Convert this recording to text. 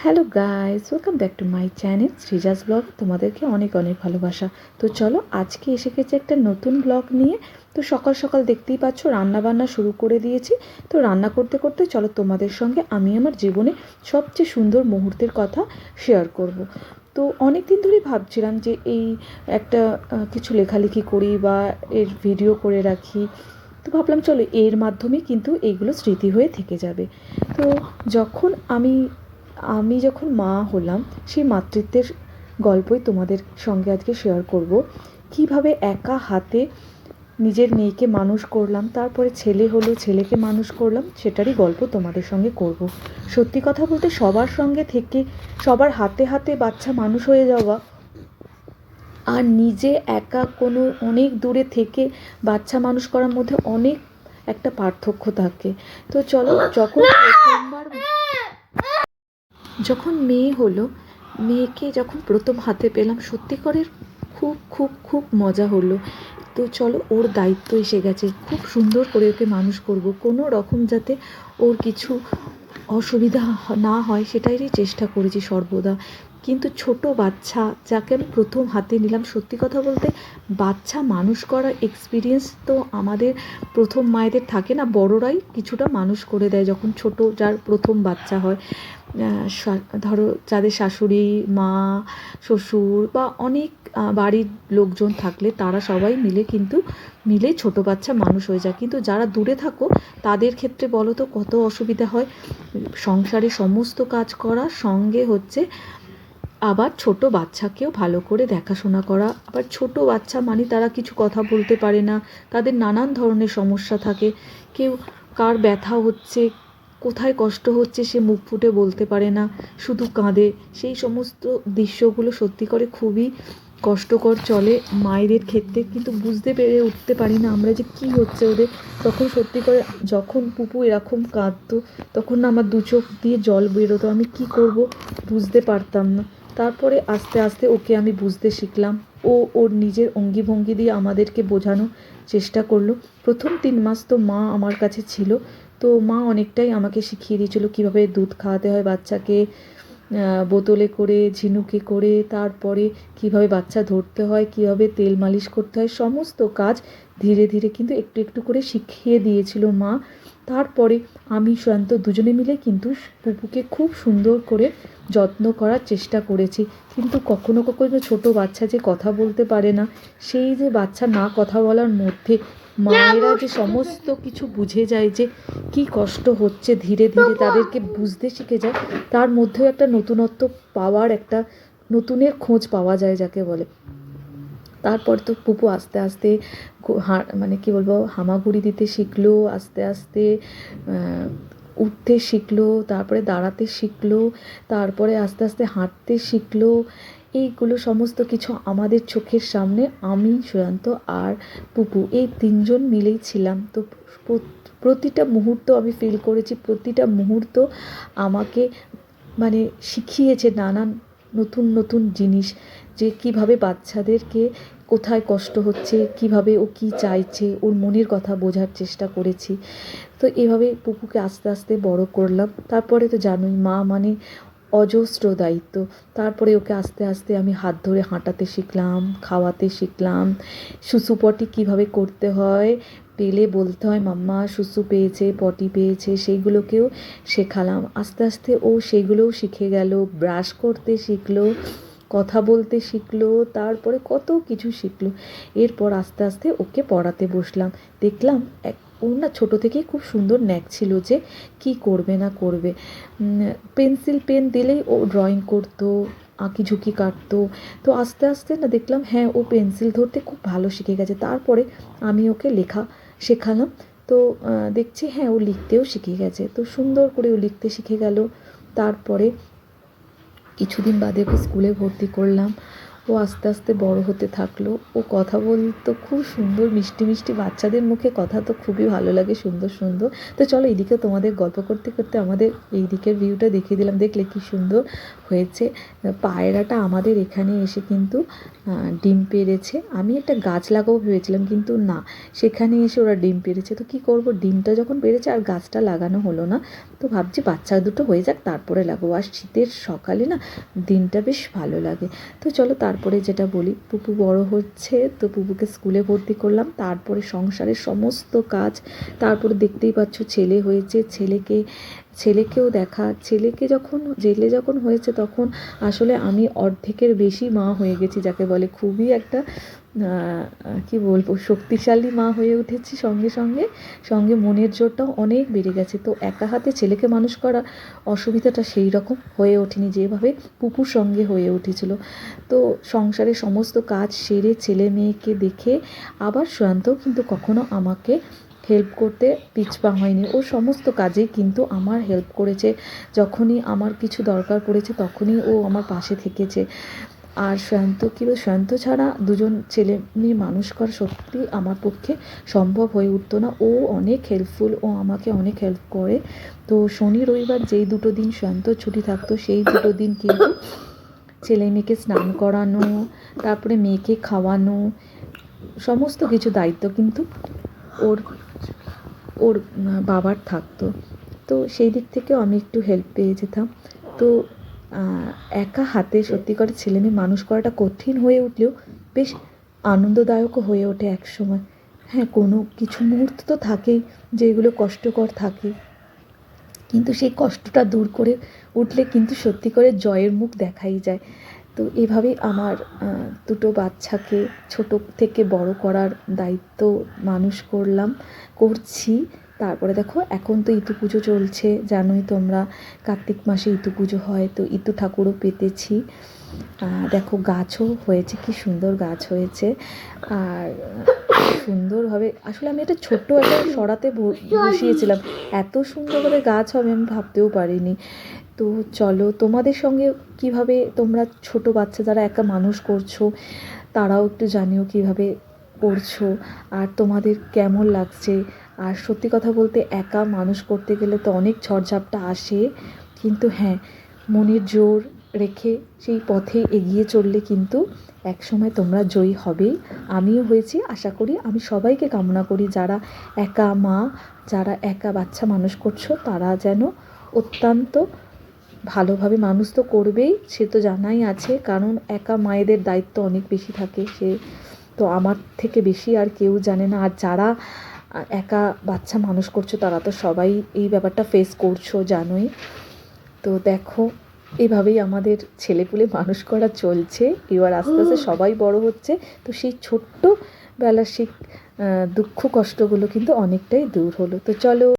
Hello guys, welcome back to my channel Srija's vlog. তোমাদেরকে অনেক অনেক ভালোবাসা। তো চলো, আজকে এসে গেছে একটা নতুন ব্লগ নিয়ে। তো সকাল সকাল দেখতেই পাচ্ছ রান্না বান্না শুরু করে দিয়েছি। তো রান্না করতে করতে চলো তোমাদের সঙ্গে আমি আমার জীবনে সবচেয়ে সুন্দর মুহূর্তের কথা শেয়ার করব। তো অনেক দিন ধরেই ভাবছিলাম যে এই একটা কিছু লেখালেখি করি বা এর ভিডিও করে রাখি। তো ভাবলাম চলো এর মাধ্যমে কিন্তু এইগুলো স্মৃতি হয়ে থেকে যাবে। তো যখন আমি আমি যখন মা হলাম, সেই মাতৃত্বের গল্পই তোমাদের সঙ্গে আজকে শেয়ার করব। কিভাবে একা হাতে নিজের মেয়েকে মানুষ করলাম, তারপরে ছেলে হলো, ছেলেকে মানুষ করলাম, সেটারই গল্প তোমাদের সঙ্গে করব। সত্যি কথা বলতে সবার সঙ্গে থেকে সবার হাতে হাতে বাচ্চা মানুষ হয়ে যাওয়া আর নিজে একা কোনো অনেক দূরে থেকে বাচ্চা মানুষ করার মধ্যে অনেক একটা পার্থক্য থাকে। তো চলো, যখন মেয়ে হলো, মেয়েকে যখন প্রথম হাতে পেলাম, সত্যি করে খুব খুব খুব মজা হলো। তো চলো, ওর দায়িত্ব এসে গেছে, খুব সুন্দর করে ওকে মানুষ করব, কোনো রকম যাতে ওর কিছু অসুবিধা না হয় সেটারই চেষ্টা করেছি সর্বদা। কিন্তু ছোট বাচ্চা যাকে আমি প্রথম হাতে নিলাম, সত্যি কথা বলতে বাচ্চা মানুষ করার এক্সপিরিয়েন্স তো আমাদের প্রথম মায়েদের থাকে না, বড়রাই কিছুটা মানুষ করে দেয় যখন ছোট যার প্রথম বাচ্চা হয়। ধরো যাদের শাশুড়ি, মা, শ্বশুর বা অনেক বাড়ির লোকজন থাকলে তারা সবাই মিলে ছোট বাচ্চা মানুষ হয়ে যায়। কিন্তু যারা দূরে থাকো তাদের ক্ষেত্রে বলো তো কত অসুবিধা হয় সংসারে সমস্ত কাজ করা, সঙ্গে হচ্ছে আবার ছোট বাচ্চাকেও ভালো করে দেখাশোনা করা। আবার ছোট বাচ্চা মানে তারা কিছু কথা বলতে পারে না, তাদের নানান ধরনের সমস্যা থাকে। কেউ কার ব্যথা হচ্ছে, কোথায় কষ্ট হচ্ছে সে মুখ ফুটে বলতে পারে না, শুধু কাঁদে। সেই সমস্ত দৃশ্যগুলো সত্যি করে খুবই কষ্টকর চলে মায়েদের ক্ষেত্রে, কিন্তু বুঝতে পেরে উঠতে পারি না আমরা যে কী হচ্ছে ওদের। তখন সত্যি করে যখন পুপু এরকম কাঁদতো, তখন না আমার দু চোখ দিয়ে জল বেরোতো, আমি কি করব বুঝতে পারতাম না। তারপরে আস্তে আস্তে ওকে আমি বুঝতে শিখলাম। ও ওর নিজের অঙ্গি ভঙ্গি দিয়ে আমাদেরকে বোঝানোর চেষ্টা করলো। প্রথম 3 মাস তো মা আমার কাছে ছিল। তো মা অনেকটাই আমাকে শিখিয়ে দিয়েছিল কীভাবে দুধ খাওয়াতে হয় বাচ্চাকে, বোতলে করে, ঝিনুকে করে, তারপরে কীভাবে বাচ্চা ধরতে হয়, কীভাবে তেল মালিশ করতে হয়, সমস্ত কাজ ধীরে ধীরে কিন্তু একটু একটু করে শিখিয়ে দিয়েছিল মা। তারপরে আমি সুয়ান্ত দুজনে মিলে কিন্তু পুপুকে খুব সুন্দর করে যত্ন করার চেষ্টা করেছি। কিন্তু কখনো কখনো ছোটো বাচ্চা যে কথা বলতে পারে না, সেই যে বাচ্চা না কথা বলার মধ্যে মায়েরা যে সমস্ত কিছু বুঝে যায় যে কি কষ্ট হচ্ছে, ধীরে ধীরে তাদেরকে বুঝতে শিখে যায়, তার মধ্যেও একটা নতুনত্ব পাওয়ার, একটা নতুনের খোঁজ পাওয়া যায় যাকে বলে। তারপর তো পুপু আস্তে আস্তে মানে কি বলবো, হামাগুড়ি দিতে শিখলো, আস্তে আস্তে উঠতে শিখলো, তারপরে দাঁড়াতে শিখলো, তারপরে আস্তে আস্তে হাঁটতে শিখলো। এইগুলো সমস্ত কিছু আমাদের চোখের সামনে আমি, সুয়ান্ত আর পুপু এই 3জন মিলেই ছিলাম। তো প্রতিটা মুহূর্ত আমি ফিল করেছি, প্রতিটা মুহূর্ত আমাকে মানে শিখিয়েছে নানান নতুন নতুন জিনিস, যে কিভাবে বাচ্চাদেরকে কোথায় কষ্ট হচ্ছে, কিভাবে ও কী চাইছে, ওর মনের কথা বোঝার চেষ্টা করেছি। তো এভাবে পুপুকে আস্তে আস্তে বড় করলাম। তারপরে তো জানোই মা মানে অজস্র দায়িত্ব। তারপরে ওকে আস্তে আস্তে আমি হাত ধরে হাঁটাতে শিখলাম, খাওয়াতে শিখলাম, সুসু পটি কীভাবে করতে হয়, পেলে বলতে হয় মাম্মা সুসু পেয়েছে, পটি পেয়েছে, সেইগুলোকেও শেখালাম। আস্তে আস্তে ও সেগুলোও শিখে গেল, ব্রাশ করতে শিখলো, কথা বলতে শিখলো, তারপরে কত কিছু শিখলো। এরপর আস্তে আস্তে ওকে পড়াতে বসলাম। দেখলাম ওর না ছোটো থেকেই খুব সুন্দর ন্যাক ছিল যে কি করবে না করবে। পেন্সিল পেন দিলেই ও ড্রয়িং করতো, আঁকিঝুঁকি কাটতো। তো আস্তে আস্তে না দেখলাম হ্যাঁ ও পেন্সিল ধরতে খুব ভালো শিখে গেছে। তারপরে আমি ওকে লেখা শেখালাম। তো দেখছি হ্যাঁ ও লিখতেও শিখে গেছে, তো সুন্দর করে ও লিখতে শিখে গেল। তারপরে কিছুদিন বাদে ওকে স্কুলে ভর্তি করলাম। ও আস্তে আস্তে বড় হতে থাকলো। ও কথা বলতো খুব সুন্দর, মিষ্টি মিষ্টি, বাচ্চাদের মুখে কথা তো খুবই ভালো লাগে, সুন্দর সুন্দর। তো চলো এইদিকে তোমাদের গল্প করতে করতে আমাদের এই দিকের ভিউটা দেখিয়ে দিলাম। দেখলে কি সুন্দর হয়েছে। পায়রাটা আমাদের এখানে এসে কিন্তু ডিম পেড়েছে। আমি একটা গাছ লাগাবো ভেবেছিলাম, কিন্তু না, সেখানে এসে ওরা ডিম পেড়েছে। তো কী করবো, ডিমটা যখন পেড়েছে আর গাছটা লাগানো হলো না, তো ভাবছি বাচ্চা দুটো হয়ে যাক তারপরে লাগাবো। আর শীতের সকালে না দিনটা বেশ ভালো লাগে। তো চলো তারপরে যেটা বলি, পুপু বড় হচ্ছে, তো পুপুকে স্কুলে ভর্তি করলাম। তারপরে সংসারের সমস্ত কাজ, তারপরে দেখতেই পাচ্ছ ছেলে হয়েছে, ছেলেকেও দেখা। ছেলে যখন হয়েছে তখন আসলে আমি অর্ধেকের বেশি মা হয়ে গেছি, যাকে বলে খুবই একটা কি বলবো, শক্তিশালী মা হয়ে উঠেছি। সঙ্গে মনের জোরটাও অনেক বেড়ে গেছে। তো একা হাতে ছেলেকে মানুষ করা অসুবিধাটা সেই রকম হয়ে ওঠেনি যেভাবে পুপুর সঙ্গে হয়ে উঠেছিল। তো সংসারের সমস্ত কাজ সেরে ছেলে মেয়েকে দেখে আবার সুয়ান্তও কিন্তু কখনো আমাকে হেল্প করতে পিছপা হয়নি। ও সমস্ত কাজেই কিন্তু আমার হেল্প করেছে। যখনই আমার কিছু দরকার পড়েছে তখনই ও আমার পাশে থেকেছে। আর সুয়ান্ত ছাড়া দুজন ছেলে মেয়ে মানুষ করা সত্যি আমার পক্ষে সম্ভব হয়ে উঠতো না। ও অনেক হেল্পফুল, ও আমাকে অনেক হেল্প করে। তো শনি রবিবার যেই দুটো দিন সুয়ান্ত ছুটি থাকতো, সেই দুটো দিন কিন্তু ছেলে মেয়েকে স্নান করানো, তারপরে মেয়েকে খাওয়ানো, সমস্ত কিছু দায়িত্ব কিন্তু ওর বাবার থাকতো। তো সেই দিক থেকেও আমি একটু হেল্প পেয়ে যেতাম। তো একা হাতে সত্যি করে ছেলে মেয়ে মানুষ করাটা কঠিন হয়ে উঠলেও বেশ আনন্দদায়কও হয়ে ওঠে একসময়। হ্যাঁ, কোনো কিছু মুহূর্ত তো থাকেই যেগুলো কষ্টকর থাকে, কিন্তু সেই কষ্টটা দূর করে উঠলে কিন্তু সত্যি করে জয়ের মুখ দেখাই যায়। তো এভাবেই আমার দুটো বাচ্চাকে ছোটো থেকে বড় করার দায়িত্ব মানুষ করছি। তারপরে দেখো এখন তো ইতু পুজো চলছে, জানোই তোমরা, কার্তিক মাসে ইতু পুজো হয়। তো ইতু ঠাকুরও পেতেছি। দেখো গাছও হয়েছে, কি সুন্দর গাছ হয়েছে। আর সুন্দরভাবে আসলে আমি একটা ছোট্ট একটা সরাতে বসিয়েছিলাম, এত সুন্দরভাবে গাছ হবে আমি ভাবতেও পারিনি। তো চলো তোমাদের সঙ্গে কিভাবে তোমরা ছোট বাচ্চা যারা একা মানুষ করছো তারাও একটু জানিও কিভাবে করছো আর তোমাদের কেমন লাগছে। আর সত্যি কথা বলতে একা মানুষ করতে গেলে তো অনেক ঝড়ঝাপটা আসে, কিন্তু হ্যাঁ, মনের জোর রেখে সেই পথে এগিয়ে চললে কিন্তু একসময় তোমরা জয়ী হবেই। আমিও হয়েছি, আশা করি। আমি সবাইকে কামনা করি যারা একা মা, যারা একা বাচ্চা মানুষ করছো, তারা যেন অত্যন্ত ভালোভাবে মানুষ তো করবেই, সে তো জানাই আছে, কারণ একা মায়েদের দায়িত্ব অনেক বেশি থাকে, সে তো আমার থেকে বেশি আর কেউ জানে না। আর যারা একা বাচ্চা মানুষ করছো তারা তো সবাই এই ব্যাপারটা ফেস করছো, জানোই। তো দেখো এভাবেই আমাদের ছেলেপুলে মানুষ করা চলছে। এবার আস্তে আস্তে সবাই বড় হচ্ছে। তো সেই ছোট্টবেলার সেই দুঃখ কষ্টগুলো কিন্তু অনেকটাই দূর হলো। তো চলো।